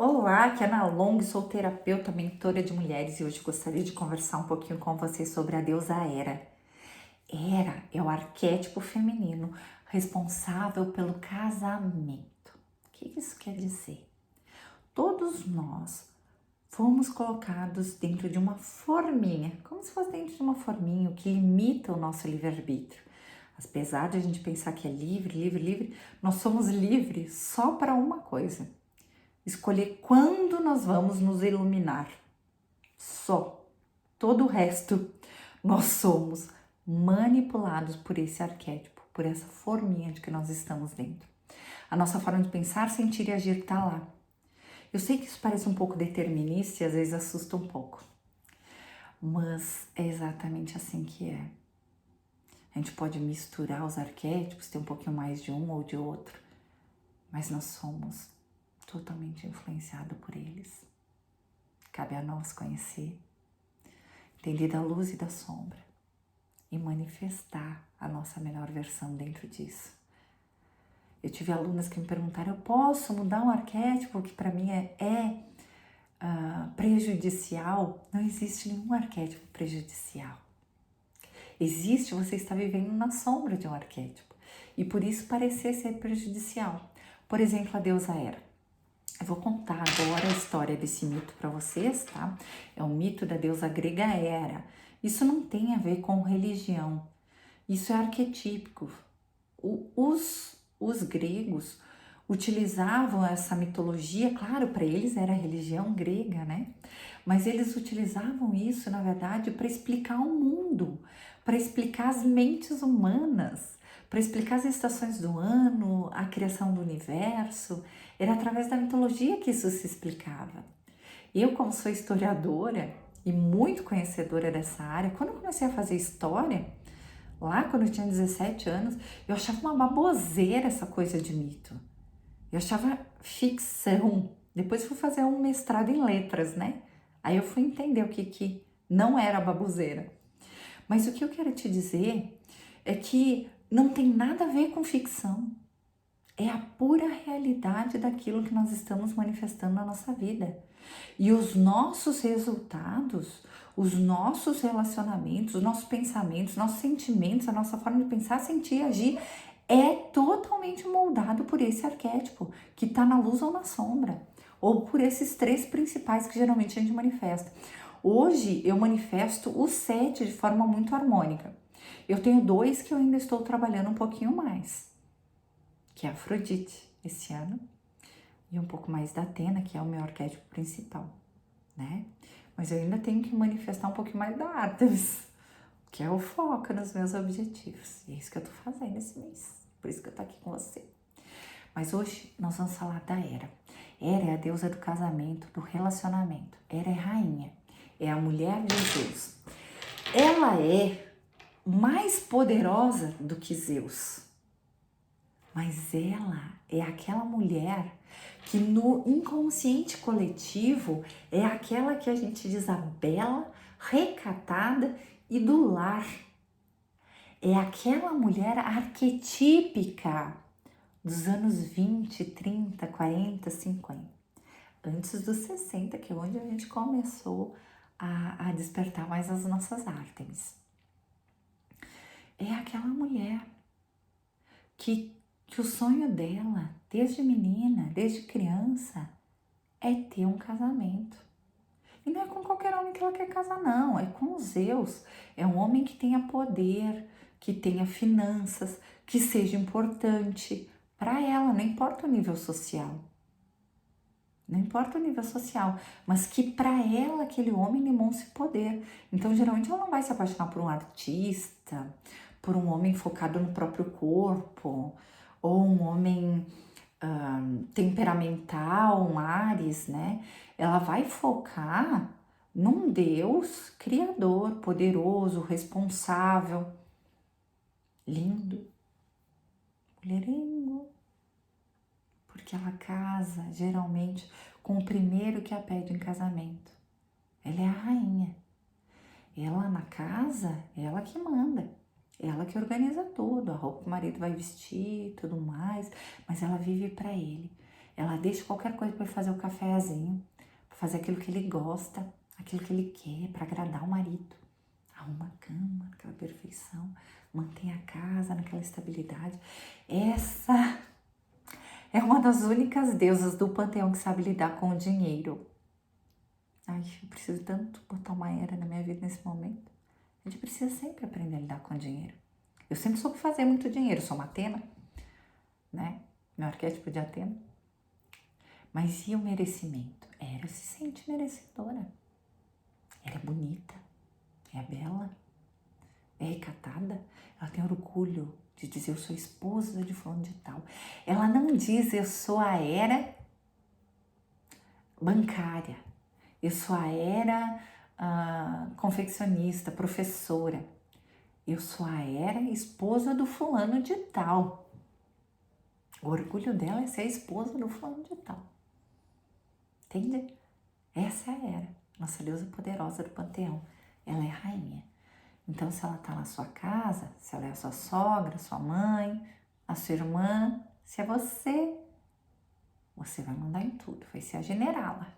Olá, aqui é Ana Long, sou terapeuta, mentora de mulheres e hoje gostaria de conversar um pouquinho com vocês sobre a deusa Hera. Hera é o arquétipo feminino responsável pelo casamento. O que isso quer dizer? Todos nós fomos colocados dentro de uma forminha, como se fosse dentro de uma forminha, o que limita o nosso livre-arbítrio. Apesar de a gente pensar que é livre, nós somos livres só para uma coisa: escolher quando nós vamos nos iluminar. Só. Todo o resto nós somos manipulados por esse arquétipo, por essa forminha de que nós estamos dentro. A nossa forma de pensar, sentir e agir está lá. Eu sei que isso parece um pouco determinista e às vezes assusta um pouco, mas é exatamente assim que é. A gente pode misturar os arquétipos, ter um pouquinho mais de um ou de outro, mas nós somos totalmente influenciados por eles. Cabe a nós conhecer, entender da luz e da sombra e manifestar a nossa melhor versão dentro disso. Eu tive alunas que me perguntaram: eu posso mudar um arquétipo que para mim é prejudicial? Não existe nenhum arquétipo prejudicial. Existe você está vivendo na sombra de um arquétipo e por isso parecer ser prejudicial. Por exemplo, a deusa Hera. Eu vou contar agora a história desse mito para vocês, tá? É o mito da deusa grega Hera. Isso não tem a ver com religião, isso é arquetípico. Os gregos utilizavam essa mitologia, claro, para eles era a religião grega, né? Mas eles utilizavam isso, na verdade, para explicar o mundo, para explicar as mentes humanas, para explicar as estações do ano, a criação do universo. Era através da mitologia que isso se explicava. Eu, como sou historiadora e muito conhecedora dessa área, quando eu comecei a fazer história, lá quando eu tinha 17 anos, eu achava uma baboseira essa coisa de mito. Eu achava ficção. Depois fui fazer um mestrado em letras, né? Aí eu fui entender o que não era baboseira. Mas o que eu quero te dizer é que não tem nada a ver com ficção. É a pura realidade daquilo que nós estamos manifestando na nossa vida. E os nossos resultados, os nossos relacionamentos, os nossos pensamentos, nossos sentimentos, a nossa forma de pensar, sentir e agir é totalmente moldado por esse arquétipo que está na luz ou na sombra, ou por esses três principais que geralmente a gente manifesta. Hoje eu manifesto os 7 de forma muito harmônica. Eu tenho 2 que eu ainda estou trabalhando um pouquinho mais, que é a Afrodite esse ano, e um pouco mais da Atena, que é o meu arquétipo principal, né? Mas eu ainda tenho que manifestar um pouquinho mais da Artemis, que é o foco nos meus objetivos. E é isso que eu tô fazendo esse mês. Por isso que eu tô aqui com você. Mas hoje nós vamos falar da Hera. Hera é a deusa do casamento, do relacionamento. Hera é rainha, é a mulher de Zeus. Ela é mais poderosa do que Zeus. Mas ela é aquela mulher que no inconsciente coletivo é aquela que a gente diz a bela, recatada e do lar. É aquela mulher arquetípica dos anos 20, 30, 40, 50. Antes dos 60, que é onde a gente começou a despertar mais as nossas Ártemis. É aquela mulher que o sonho dela, desde menina, desde criança, é ter um casamento. E não é com qualquer homem que ela quer casar, não. É com Zeus. É um homem que tenha poder, que tenha finanças, que seja importante para ela, não importa o nível social. Não importa o nível social, mas que para ela aquele homem demonstre poder. Então, geralmente, ela não vai se apaixonar por um artista, por um homem focado no próprio corpo, ou um homem temperamental, um Áries, né? Ela vai focar num Deus criador, poderoso, responsável, lindo, mulherengo, porque ela casa geralmente com o primeiro que a pede em casamento. Ela é a rainha. Ela na casa, ela que manda. Ela que organiza tudo, a roupa que o marido vai vestir, tudo mais, mas ela vive para ele. Ela deixa qualquer coisa para fazer o cafezinho, para fazer aquilo que ele gosta, aquilo que ele quer, para agradar o marido. Arruma a cama, aquela perfeição, mantém a casa naquela estabilidade. Essa é uma das únicas deusas do panteão que sabe lidar com o dinheiro. Ai, eu preciso tanto botar uma era na minha vida nesse momento. A gente precisa sempre aprender a lidar com o dinheiro. Eu sempre soube fazer muito dinheiro, sou uma Atena, né? Meu arquétipo de Atena. Mas e o merecimento? Era se sente merecedora. Ela é bonita, é bela, é recatada, ela tem orgulho de dizer eu sou esposa de fulano de tal. Ela não diz eu sou a era bancária, eu sou a era confeccionista, professora. Eu sou a era esposa do fulano de tal. O orgulho dela é ser a esposa do fulano de tal. Entende? Essa é a Hera, nossa deusa poderosa do panteão. Ela é rainha. Então, se ela está na sua casa, se ela é a sua sogra, sua mãe, a sua irmã, se é você, você vai mandar em tudo, vai ser a generala.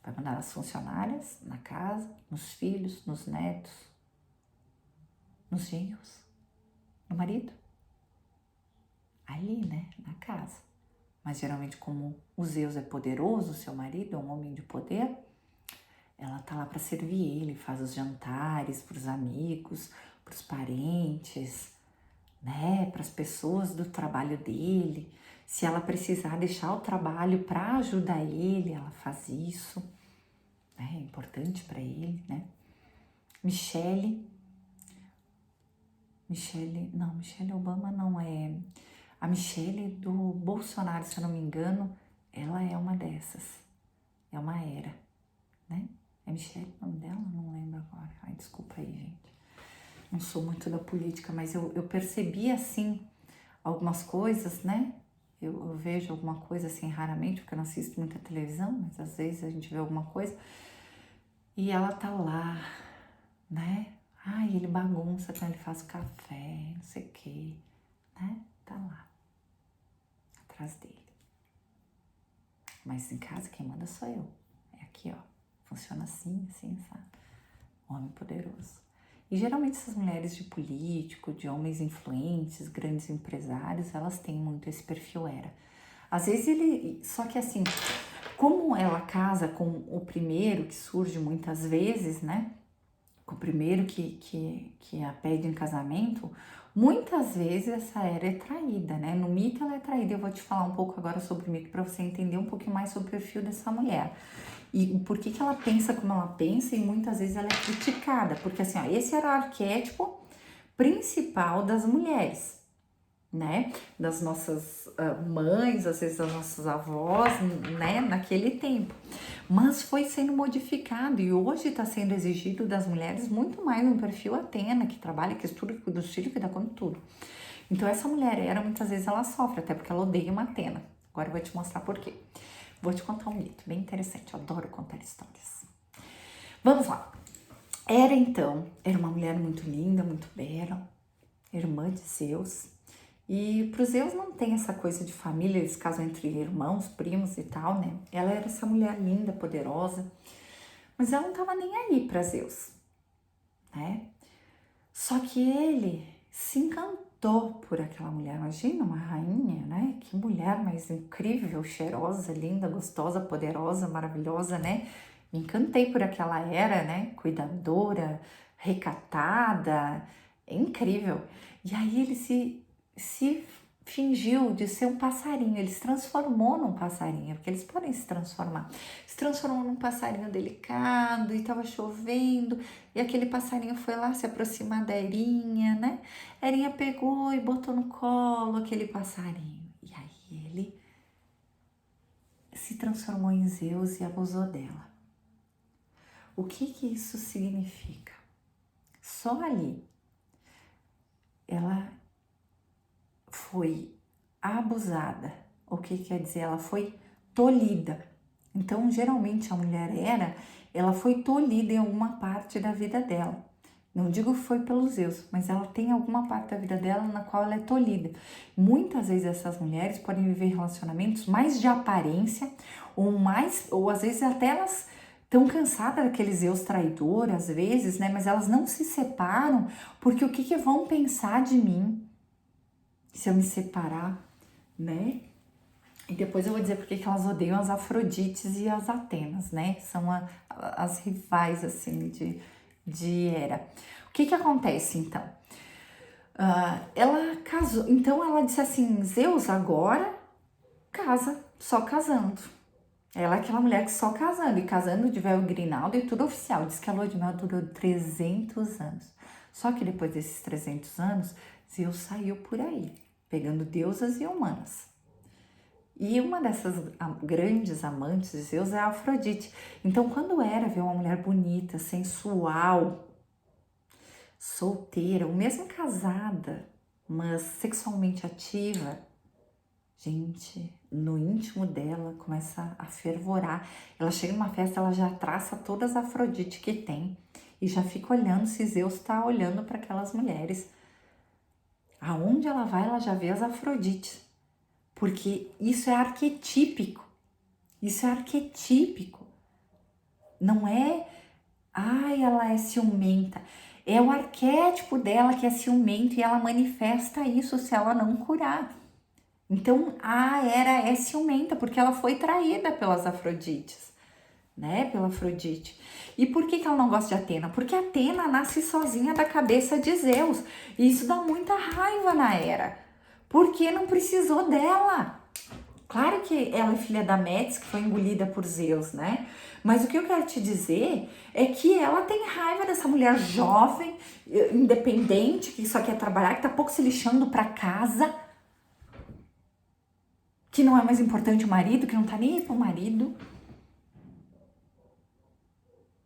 Vai mandar as funcionárias na casa, nos filhos, nos netos, nos genros, no marido. Ali, né, na casa. Mas geralmente como o Zeus é poderoso, o seu marido é um homem de poder, ela tá lá para servir ele, faz os jantares para os amigos, para os parentes, né, para as pessoas do trabalho dele. Se ela precisar deixar o trabalho para ajudar ele, ela faz isso, né, é importante para ele, né. Michelle Obama não é... A Michelle do Bolsonaro, se eu não me engano, ela é uma dessas. É uma era, né? É Michelle o nome dela? Não lembro agora. Ai, desculpa aí, gente. Não sou muito da política, mas eu percebi, assim, algumas coisas, né? Eu vejo alguma coisa, assim, raramente, porque eu não assisto muita televisão, mas às vezes a gente vê alguma coisa. E ela tá lá, né? Ai, ele bagunça quando ele faz café, não sei o quê, né? Tá lá. Atrás dele. Mas em casa quem manda sou eu. É aqui, ó. Funciona assim, assim, sabe? Homem poderoso. E geralmente essas mulheres de político, de homens influentes, grandes empresários, elas têm muito esse perfil era. Às vezes ele... Só que assim, como ela casa com o primeiro, que surge muitas vezes, né? Com o primeiro que a pede em casamento... Muitas vezes essa era é traída, né? No mito ela é traída. Eu vou te falar um pouco agora sobre o mito para você entender um pouquinho mais sobre o perfil dessa mulher. E por que ela pensa como ela pensa e muitas vezes ela é criticada. Porque assim, ó, esse era o arquétipo principal das mulheres, né? Das nossas mães, às vezes das nossas avós, né? Naquele tempo. Mas foi sendo modificado e hoje está sendo exigido das mulheres muito mais um perfil Atena, que trabalha, que estuda, cuida dos filhos, que dá conta de tudo. Então essa mulher era, muitas vezes ela sofre, até porque ela odeia uma Atena. Agora eu vou te mostrar por quê. Vou te contar um mito bem interessante, eu adoro contar histórias. Vamos lá. Hera então, era uma mulher muito linda, muito bela, irmã de Zeus. E para os Zeus não tem essa coisa de família, eles casam entre irmãos, primos e tal, né? Ela era essa mulher linda, poderosa, mas ela não estava nem aí para Zeus, né? Só que ele se encantou por aquela mulher. Imagina uma rainha, né? Que mulher mais incrível, cheirosa, linda, gostosa, poderosa, maravilhosa, né? Me encantei por aquela era, né? Cuidadora, recatada, é incrível. E aí ele se fingiu de ser um passarinho, ele se transformou num passarinho, porque eles podem se transformar. Se transformou num passarinho delicado e estava chovendo, e aquele passarinho foi lá se aproximar da Erinha, né? A Erinha pegou e botou no colo aquele passarinho. E aí ele se transformou em Zeus e abusou dela. O que isso significa? Só ali ela foi abusada. O que quer dizer? Ela foi tolhida. Então, geralmente a mulher ela foi tolhida em alguma parte da vida dela. Não digo que foi pelos Zeus, mas ela tem alguma parte da vida dela na qual ela é tolhida. Muitas vezes essas mulheres podem viver relacionamentos mais de aparência, ou às vezes até elas estão cansadas daqueles Zeus traidor, às vezes, né? Mas elas não se separam porque o que vão pensar de mim se eu me separar, né? E depois eu vou dizer porque que elas odeiam as Afrodites e as Atenas, né? São as rivais, assim, de Hera. O que acontece, então? Ela casou, então ela disse assim, Zeus, agora casa, só casando. Ela é aquela mulher que só casando, e casando de véu grinaldo e tudo oficial. Diz que a lua de mel durou 300 anos. Só que depois desses 300 anos, Zeus saiu por aí, pegando deusas e humanas. E uma dessas grandes amantes de Zeus é a Afrodite. Então, quando Hera vê uma mulher bonita, sensual, solteira, ou mesmo casada, mas sexualmente ativa, gente, no íntimo dela começa a fervorar. Ela chega numa festa, ela já traça todas as Afrodite que tem e já fica olhando se Zeus está olhando para aquelas mulheres. Aonde ela vai, ela já vê as Afrodites. Porque isso é arquetípico. Isso é arquetípico. Não é, ai, ela é ciumenta. É o arquétipo dela que é ciumento e ela manifesta isso se ela não curar. Então, a Hera é ciumenta porque ela foi traída pelas Afrodites, né? Pela Afrodite. E por que ela não gosta de Atena? Porque Atena nasce sozinha da cabeça de Zeus. E isso dá muita raiva na Hera. Porque não precisou dela. Claro que ela é filha da Metis, que foi engolida por Zeus, né? Mas o que eu quero te dizer é que ela tem raiva dessa mulher jovem, independente, que só quer trabalhar, que tá pouco se lixando pra casa, que não é mais importante o marido, que não tá nem aí pro marido,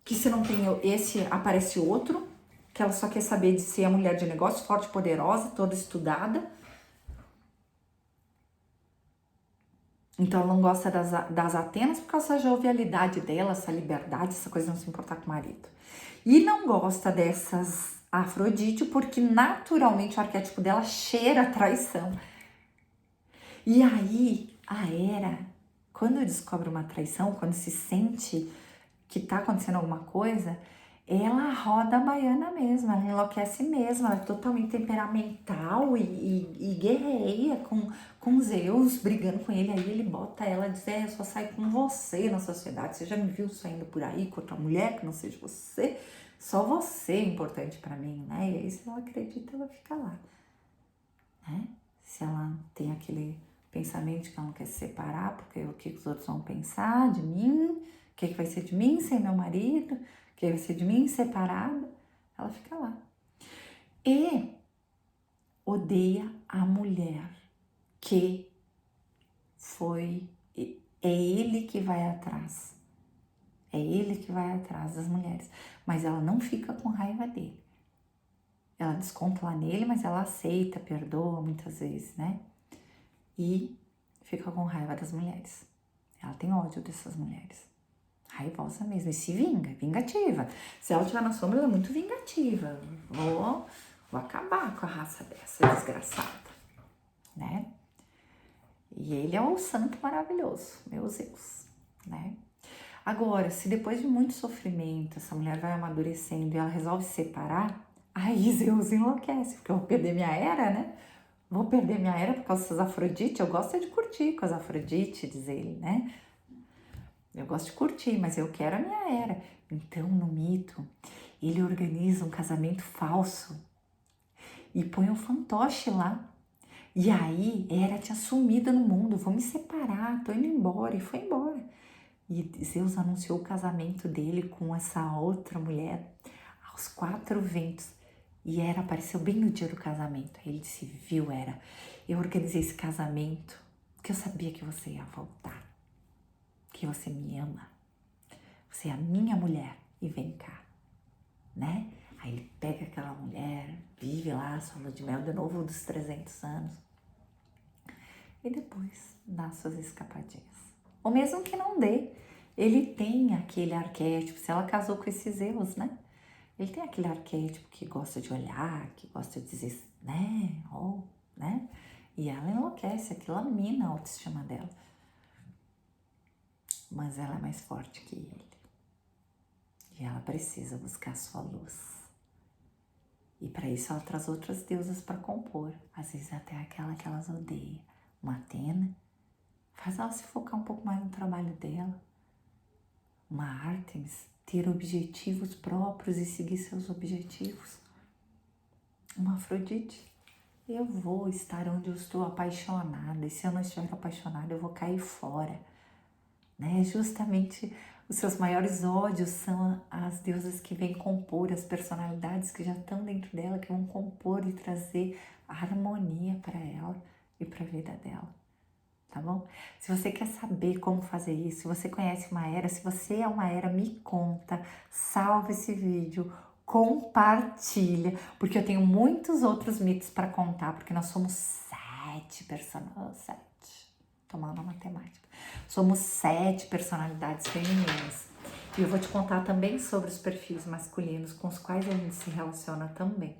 que se não tem esse, aparece outro, que ela só quer saber de ser a mulher de negócio, forte, poderosa, toda estudada. Então ela não gosta das Atenas por causa da jovialidade dela, essa liberdade, essa coisa de não se importar com o marido. E não gosta dessas Afrodite porque naturalmente o arquétipo dela cheira a traição. E aí a Hera, quando descobre uma traição, quando se sente que tá acontecendo alguma coisa, ela roda a baiana mesmo, ela enlouquece mesmo, ela é totalmente temperamental e guerreia com Zeus, brigando com ele. Aí ele bota ela e diz, eu só saio com você na sociedade, você já me viu saindo por aí com outra mulher que não seja você? Só você é importante pra mim, né? E aí se ela acredita, ela fica lá, né? Se ela tem aquele pensamento de que ela não quer se separar, porque o que os outros vão pensar de mim, o que vai ser de mim sem meu marido, o que vai ser de mim separada, ela fica lá. E odeia a mulher que é ele que vai atrás. É ele que vai atrás das mulheres. Mas ela não fica com raiva dele. Ela desconta lá nele, mas ela aceita, perdoa muitas vezes, né? E fica com raiva das mulheres. Ela tem ódio dessas mulheres. Raivosa mesmo. E se vinga, vingativa. Se ela estiver na sombra, ela é muito vingativa. Vou acabar com a raça dessa desgraçada, né? E ele é um santo maravilhoso, meu Zeus, né? Agora, se depois de muito sofrimento, essa mulher vai amadurecendo e ela resolve se separar, aí Zeus enlouquece, porque eu vou perder minha era, né? Vou perder minha era por causa dessas Afrodite. Eu gosto de curtir com as Afrodite, diz ele, né? Eu gosto de curtir, mas eu quero a minha era. Então, no mito, ele organiza um casamento falso e põe um fantoche lá. E aí, Hera tinha sumido no mundo, vou me separar, tô indo embora. E foi embora. E Zeus anunciou o casamento dele com essa outra mulher aos 4 ventos. E Hera apareceu bem no dia do casamento. Aí ele disse, viu, Hera, eu organizei esse casamento porque eu sabia que você ia voltar, que você me ama, você é a minha mulher e vem cá, né? Aí ele pega aquela mulher, vive lá a sua lua de mel de novo dos 300 anos e depois dá suas escapadinhas. Ou mesmo que não dê, ele tem aquele arquétipo, se ela casou com esse Zeus, né? Ele tem aquele arquétipo que gosta de olhar, que gosta de dizer, né, oh, né? E ela enlouquece, aquilo mina a autoestima dela. Mas ela é mais forte que ele. E ela precisa buscar a sua luz. E para isso ela traz outras deusas para compor. Às vezes até aquela que elas odeiam. Uma Atena. Faz ela se focar um pouco mais no trabalho dela. Uma Ártemis. Ter objetivos próprios e seguir seus objetivos. Uma Afrodite. Eu vou estar onde eu estou apaixonada. E se eu não estiver apaixonada, eu vou cair fora. Né? Justamente os seus maiores ódios são as deusas que vêm compor, as personalidades que já estão dentro dela, que vão compor e trazer harmonia para ela e para a vida dela, tá bom? Se você quer saber como fazer isso, se você conhece uma era, se você é uma era, me conta, salva esse vídeo, compartilha, porque eu tenho muitos outros mitos para contar, porque nós somos 7 personagens, 7, tomando matemática. Somos 7 personalidades femininas. E eu vou te contar também sobre os perfis masculinos com os quais a gente se relaciona também,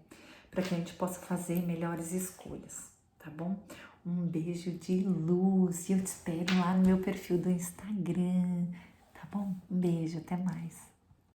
para que a gente possa fazer melhores escolhas, tá bom? Um beijo de luz e eu te espero lá no meu perfil do Instagram, tá bom? Um beijo, até mais.